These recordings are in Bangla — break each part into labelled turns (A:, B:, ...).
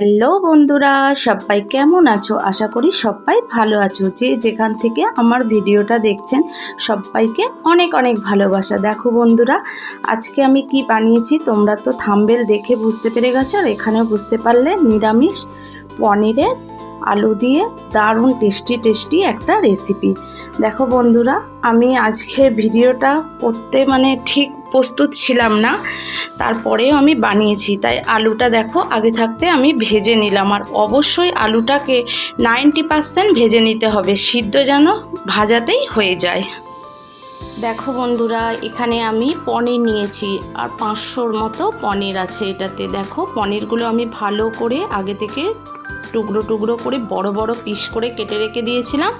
A: হ্যালো বন্ধুরা, সবাই কেমন আছো? আশা করি সবাই ভালো আছো। যে যেখান থেকে আমার ভিডিওটা দেখছেন সবাইকে অনেক অনেক ভালোবাসা। দেখো বন্ধুরা, আজকে আমি কি বানিয়েছি তোমরা তো থাম্বনেল দেখে বুঝতে পেরে গেছো, আর এখানেও বুঝতে পারলে নিরামিষ পনিরের আলু দিয়ে দারুণ টেস্টি একটা রেসিপি। দেখো বন্ধুরা, আমি আজকে ভিডিওটা করতে ঠিক প্রস্তুত ছিলাম না, তারপরেও আমি বানিয়েছি। তাই আলুটা দেখো আগে থাকতে আমি ভেজে নিলাম, আর অবশ্যই আলুটাকে 90% ভেজে নিতে হবে, সিদ্ধ যেন ভাজাতেই হয়ে যায়। দেখো বন্ধুরা, এখানে আমি পনির নিয়েছি, আর 500-র মতো পনির আছে এটাতে। দেখো পনিরগুলো আমি ভালো করে আগে থেকে টুকরো টুকরো করে বড় বড় পিস করে কেটে রেখে দিয়েছিলাম।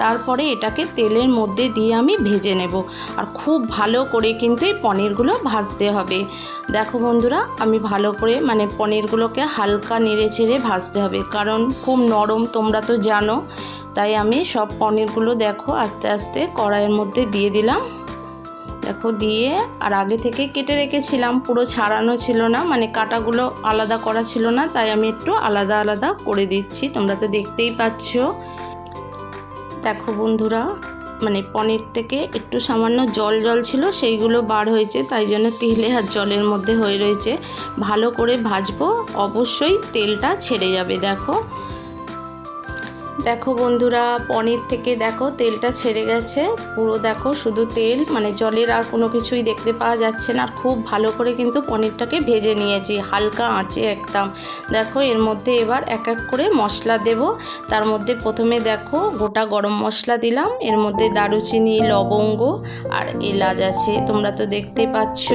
A: তারপরে এটাকে তেলের মধ্যে দিয়ে আমি ভেজে নেব, আর খুব ভালো করে কিন্তু এই পনিরগুলো ভাজতে হবে। দেখো বন্ধুরা, আমি ভালো করে পনিরগুলোকে হালকা নেড়ে চেড়ে ভাজতে হবে, কারণ খুব নরম তোমরা তো জানো। তাই আমি সব পনিরগুলো দেখো আস্তে আস্তে কড়াইয়ের মধ্যে দিয়ে দিলাম। দেখো দিয়ে, আর আগে থেকে কেটে রেখেছিলাম, পুরো ছাড়ানো ছিল না, কাটাগুলো আলাদা করা ছিল না, তাই আমি একটু আলাদা আলাদা করে দিচ্ছি। তোমরা তো দেখতেই পাচ্ছ। দেখো বন্ধুরা, পনির থেকে একটু সামান্য জল ছিল, সেইগুলো বার হয়েছে, তাই জন্য তেলে আর জলের মধ্যে হয়ে রয়েছে। ভালো করে ভাজবো, অবশ্যই তেলটা ছেড়ে যাবে। দেখো বন্ধুরা, পনির থেকে দেখো তেলটা ছেড়ে গেছে পুরো। দেখো শুধু তেল, জলের আর কোনো কিছুই দেখতে পাওয়া যাচ্ছে না। আর খুব ভালো করে কিন্তু পনিরটাকে ভেজে নিয়েছি হালকা আঁচে একদম। দেখো এর মধ্যে এবার এক এক করে মশলা দেব। তার মধ্যে প্রথমে দেখো গোটা গরম মশলা দিলাম, এর মধ্যে দারুচিনি, লবঙ্গ আর এলাচ আছে, তোমরা তো দেখতে পাচ্ছ।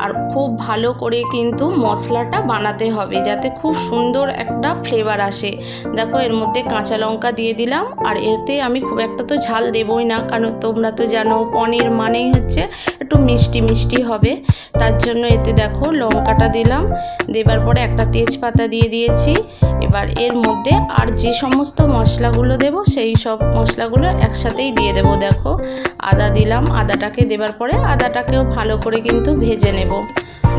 A: আর খুব ভালো করে কিন্তু মশলাটা বানাতে হবে, যাতে খুব সুন্দর একটা ফ্লেভার আসে। দেখো এর মধ্যে কাঁচা লঙ্কা দিয়ে দিলাম, আর এতে আমি খুব একটা তো ঝাল দেবই না, কারণ তোমরা তো জানো পনির মানেই হচ্ছে একটু মিষ্টি মিষ্টি হবে। তার জন্য এতে দেখো লঙ্কাটা দিলাম, দেবার পরে একটা তেজপাতা দিয়ে দিয়েছি। এবার এর মধ্যে আর যে সমস্ত মশলাগুলো দেব সেই সব মশলাগুলো একসাথেই দিয়ে দেব। দেখো আদা দিলাম, আদাটাকে দেবার পরে আদাটাকেও ভালো করে কিন্তু ভেজে নেব।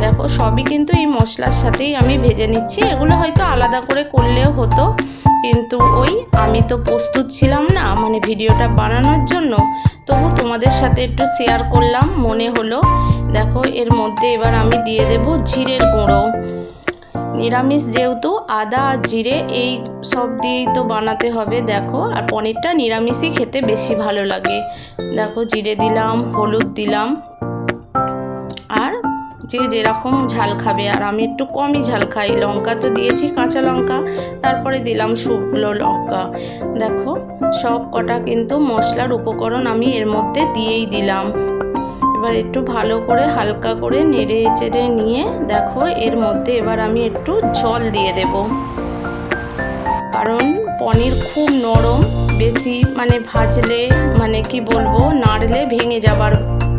A: দেখো সবই কিন্তু এই মশলার সাথেই আমি ভেজে নিচ্ছি। এগুলো হয়তো আলাদা করে করলেও হতো, কিন্তু আমি তো প্রস্তুত ছিলাম না ভিডিওটা বানানোর জন্য, তবু তোমাদের সাথে একটু শেয়ার করলাম, মনে হলো। দেখো এর মধ্যে এবার আমি দিয়ে দেব জিরের গুঁড়ো। নিরামিষ যেহেতু আদা আর জিরে এই সব দিয়েই তো বানাতে হবে। দেখো আর পনিরটা নিরামিষই খেতে বেশি ভালো লাগে। দেখো জিরে দিলাম, হলুদ দিলাম, আর যে যেরকম ঝাল খাবে, আর আমি একটু কমই ঝাল খাই। লঙ্কা তো দিয়েছি কাঁচা লঙ্কা, তারপরে দিলাম শুকনো লঙ্কা। দেখো সব কটা কিন্তু মশলার উপকরণ আমি এর মধ্যে দিয়েই দিলাম। এবার একটু ভালো করে হালকা করে নেড়ে চেড়ে নিয়ে দেখো এর মধ্যে এবার আমি একটু জল দিয়ে দেব, কারণ পনির খুব নরম, বেশি ভাজলে কি বলবো, নাড়লে ভেঙে যাবার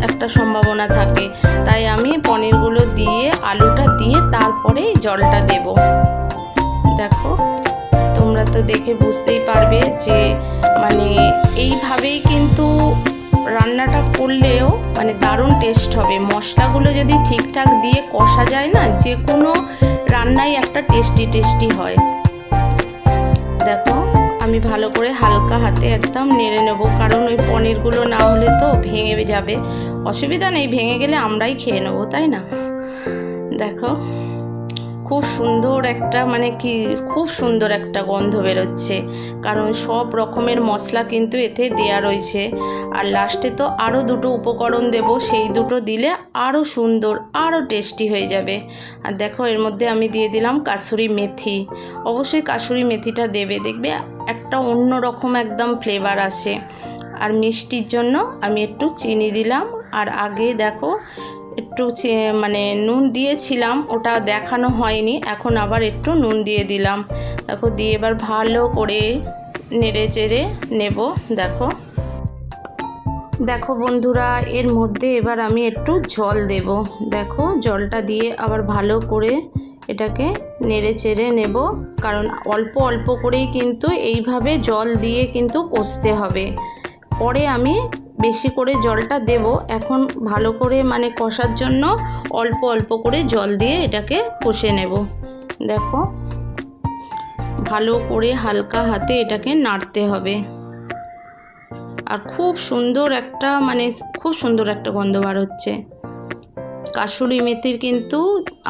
A: একটা সম্ভাবনা থাকে। তাই আমি পনিরগুলো দিয়ে আলুটা দিয়ে তারপরে জলটা দেব। দেখো তোমরা তো দেখে বুঝতেই পারবে যে এইভাবেই কিন্তু রান্নাটা করলেও দারুণ টেস্ট হবে। মশলাগুলো যদি ঠিকঠাক দিয়ে কষা যায় না, যে কোনো রান্নাই একটা টেস্টি হয়। দেখো আমি ভালো করে হালকা হাতে একদম নেড়ে নেব, কারণ ওই পনিরগুলো না হলে তো ভেঙে যাবে। অসুবিধা নেই, ভেঙে গেলে আমরাই খেয়ে নেবো, তাই না? দেখো খুব সুন্দর একটা খুব সুন্দর একটা গন্ধ বেরোচ্ছে, কারণ সব রকমের মশলা কিন্তু এতে দেয়া রয়েছে। আর লাস্টে তো আরও দুটো উপকরণ দেব, সেই দুটো দিলে আরও সুন্দর, আরও টেস্টি হয়ে যাবে। আর দেখো এর মধ্যে আমি দিয়ে দিলাম কাসুরি মেথি। অবশ্যই কাসুরি মেথিটা দেবে, দেখবে একটা অন্য রকম একদম ফ্লেভার আসে। আর মিষ্টির জন্য আমি একটু চিনি দিলাম, আর আগে দেখো একটু নুন দিয়েছিলাম, ওটা দেখানো হয়নি, এখন আবার একটু নুন দিয়ে দিলাম। দেখো দিয়ে এবার ভালো করে নেড়ে চেড়ে নেব। দেখো বন্ধুরা, এর মধ্যে এবার আমি একটু জল দেব। দেখো জলটা দিয়ে আবার ভালো করে এটাকে নেড়ে চেড়ে নেব, কারণ অল্প অল্প করেই কিন্তু এইভাবে জল দিয়ে কিন্তু কষতে হবে। পরে আমি বেশি করে জলটা দেব, এখন ভালো করে কষার জন্য অল্প অল্প করে জল দিয়ে এটাকে কষে নেব। দেখো ভালো করে হালকা হাতে এটাকে নাড়তে হবে। আর খুব সুন্দর একটা গন্ধ বার হচ্ছে। কাসুরি মেথির কিন্তু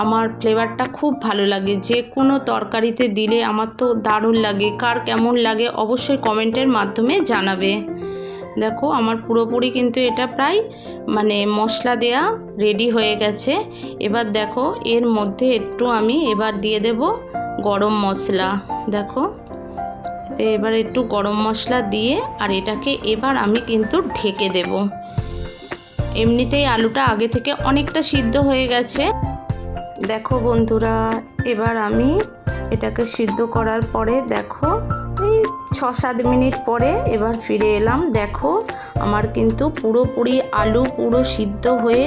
A: আমার ফ্লেভারটা খুব ভালো লাগে, যে কোনো তরকারিতে দিলে আমার তো দারুণ লাগে। কার কেমন লাগে অবশ্যই কমেন্টের মাধ্যমে জানাবে। দেখো আমার পুরোপুরি কিন্তু এটা প্রায় মশলা দেয়া রেডি হয়ে গেছে। এবার দেখো এর মধ্যে একটু আমি এবার দিয়ে দেব গরম মশলা। দেখো এবার একটু গরম মশলা দিয়ে আর এটাকে এবার আমি কিন্তু ঢেকে দেব। এমনিতেই আলুটা আগে থেকে অনেকটা সিদ্ধ হয়ে গেছে। দেখো বন্ধুরা, এবার আমি এটাকে সিদ্ধ করার পরে দেখো এই 6-7 মিনিট পরে এবার ফিরে এলাম। দেখো আমার কিন্তু পুরোপুরি আলু পুরো সিদ্ধ হয়ে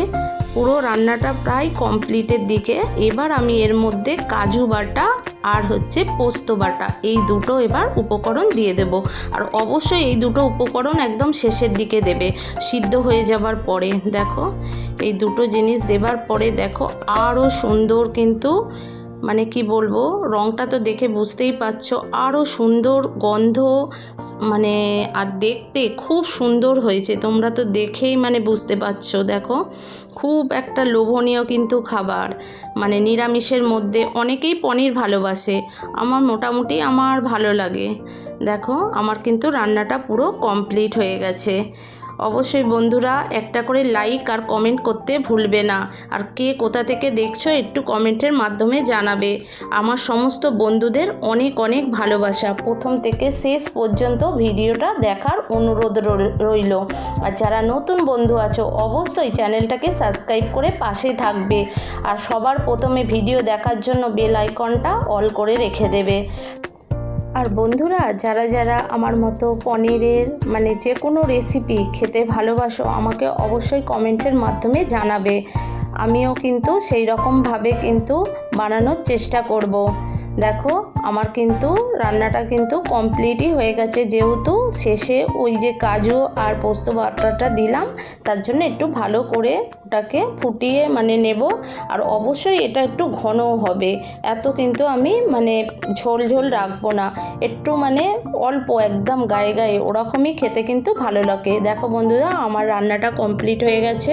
A: পুরো রান্নাটা প্রায় কমপ্লিটের দিকে। এবার আমি এর মধ্যে কাজু বাটা আর পোস্ত বাটা এই দুটো এবার উপকরণ দিয়ে দেব। আর অবশ্যই এই দুটো উপকরণ একদম শেষের দিকে দেবে, সিদ্ধ হয়ে যাবার পরে। দেখো এই দুটো জিনিস দেবার পরে দেখো আরও সুন্দর কিন্তু কি বলবো, রঙটা তো দেখে বুঝতেই পারছো, আরও সুন্দর গন্ধ আর দেখতে খুব সুন্দর হয়েছে। তোমরা তো দেখেই বুঝতে পারছো। দেখো খুব একটা লোভনীয় কিন্তু খাবার, নিরামিষের মধ্যে অনেকেই পনির ভালোবাসে, মোটামুটি আমার ভালো লাগে। দেখো আমার কিন্তু রান্নাটা পুরো কমপ্লিট হয়ে গেছে। অবশ্যই বন্ধুরা একটা করে লাইক আর কমেন্ট করতে ভুলবে না। আর কে কোথা থেকে দেখছো একটু কমেন্টের মাধ্যমে জানাবে। আমার সমস্ত বন্ধুদের অনেক অনেক ভালোবাসা। প্রথম থেকে শেষ পর্যন্ত ভিডিওটা দেখার অনুরোধ রইল। আর যারা নতুন বন্ধু আছো অবশ্যই চ্যানেলটাকে সাবস্ক্রাইব করে পাশে থাকবে। আর সবার প্রথমে ভিডিও দেখার জন্য বেল আইকনটা অল করে রেখে দেবে। আর বন্ধুরা যারা যারা আমার মতো পনিরের যে কোনো রেসিপি খেতে ভালোবাসো আমাকে অবশ্যই কমেন্টের মাধ্যমে জানাবে। আমিও কিন্তু সেই রকমভাবে কিন্তু বানানোর চেষ্টা করব। দেখো আমার কিন্তু রান্নাটা কিন্তু কমপ্লিটই হয়ে গেছে, যেহেতু শেষে ওই যে কাজু আর পোস্ত বাটাটা দিলাম তার জন্য একটু ভালো করে ওটাকে ফুটিয়ে নেব। আর অবশ্যই এটা একটু ঘনও হবে, এত কিন্তু আমি ঝোল ঝোল রাখবো না, একটু অল্প একদম গায়ে গায়ে ওরকমই খেতে কিন্তু ভালো লাগে। দেখো বন্ধুরা আমার রান্নাটা কমপ্লিট হয়ে গেছে।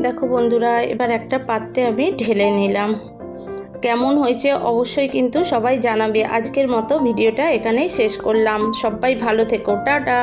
A: দেখো বন্ধুরা এবার একটা পাত্রে আমি ঢেলে নিলাম। কেমন হয়েছে অবশ্যই কিন্তু সবাই জানাবে। আজকের মতো ভিডিওটা এখানেই শেষ করলাম। সবাই ভালো থেকো, টাটা।